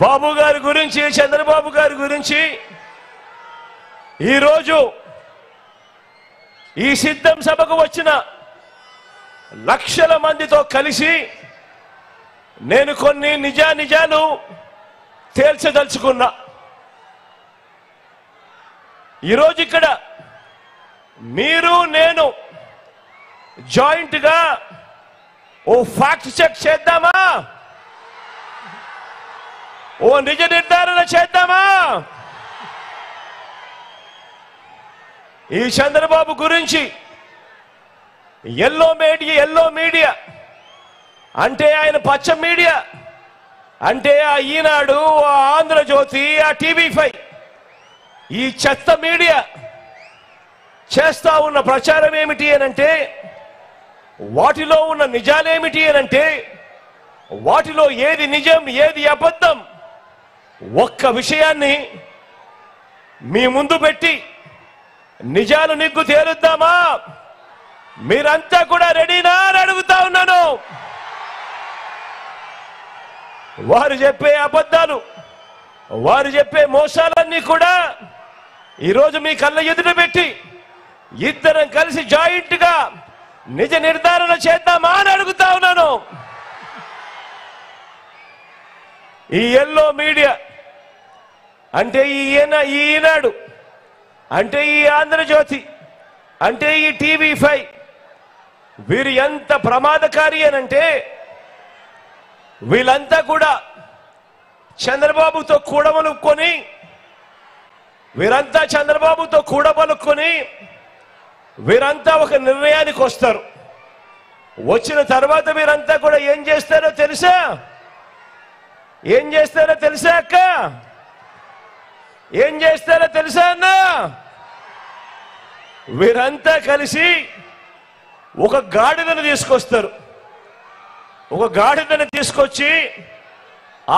బాబు గారి గురించి, చంద్రబాబు గారి గురించి ఈరోజు ఈ సిద్ధం సభకు వచ్చిన లక్షల మందితో కలిసి నేను కొన్ని నిజాలు తేల్చదలుచుకున్నా. ఈరోజు ఇక్కడ మీరు నేను జాయింట్ గా ఓ ఫ్యాక్ట్ చెక్ చేద్దామా? ఓ నిజ నిర్ధారణ చేద్దామా? ఈ చంద్రబాబు గురించి ఎల్లో మీడియా అంటే ఆయన పచ్చ మీడియా అంటే ఆ ఈనాడు, ఆ ఆంధ్రజ్యోతి, ఆ టీవీ5 ఈ చెత్త మీడియా చేస్తా ఉన్న ప్రచారం ఏమిటి అనంటే, వాటిలో ఉన్న నిజాలేమిటి అనంటే, వాటిలో ఏది నిజం ఏది అబద్ధం ఒక్క విషయాన్ని మీ ముందు పెట్టి నిజాలు నిగ్గు తేలుద్దామా? మీరంతా కూడా రెడీనా అని అడుగుతా ఉన్నాను. వారు చెప్పే అబద్ధాలు, వారు చెప్పే మోసాలన్నీ కూడా ఈరోజు మీ కళ్ళ ఎదుట పెట్టి ఇద్దరం కలిసి జాయింట్ గా నిజ నిర్ధారణ చేద్దామా అని అడుగుతా ఉన్నాను. ఈ ఎల్లో మీడియా అంటే ఈనాడు అంటే ఈ ఆంధ్రజ్యోతి అంటే ఈ టీవీ5 వీరు ఎంత ప్రమాదకారి అనంటే, వీళ్ళంతా కూడా చంద్రబాబుతో కూడబలుక్కొని వీరంతా ఒక నిర్ణయానికి వస్తారు. వచ్చిన తర్వాత వీరంతా కూడా ఏం చేస్తారో తెలుసా? అక్క? ఏం చేస్తారో తెలుసా అన్న? వీరంతా కలిసి ఒక గాడిదను తీసుకొస్తారు. ఒక గాడిదను తీసుకొచ్చి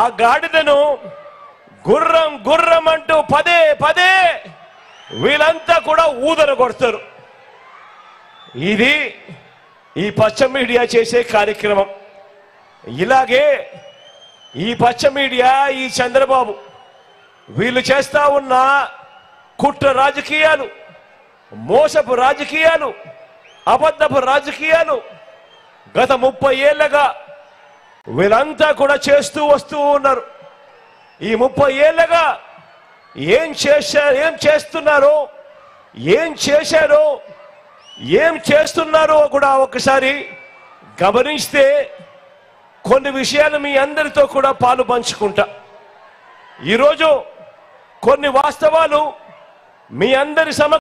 ఆ గాడిదను గుర్రం గుర్రం అంటూ పదే వీళ్ళంతా కూడా ఊదర కొడతారు. ఇది ఈ పచ్చ మీడియా చేసే కార్యక్రమం. ఇలాగే ఈ పచ్చ మీడియా, ఈ చంద్రబాబు వీళ్ళు చేస్తా ఉన్న కుట్ర రాజకీయాలు, మోసపు రాజకీయాలు, అబద్ధపు రాజకీయాలు గత 30 ఏళ్లుగా వీళ్ళంతా కూడా చేస్తూ వస్తూ ఉన్నారు. ఈ 30 ఏళ్లుగా ఏం చేస్తున్నారో, ఏం చేశారో, ఏం చేస్తున్నారో కూడా ఒకసారి గమనిస్తే కొన్ని విషయాలు మీ అందరితో కూడా పాలు పంచుకుంటా. ఈరోజు కొన్ని వాస్తవాలు మీ అందరి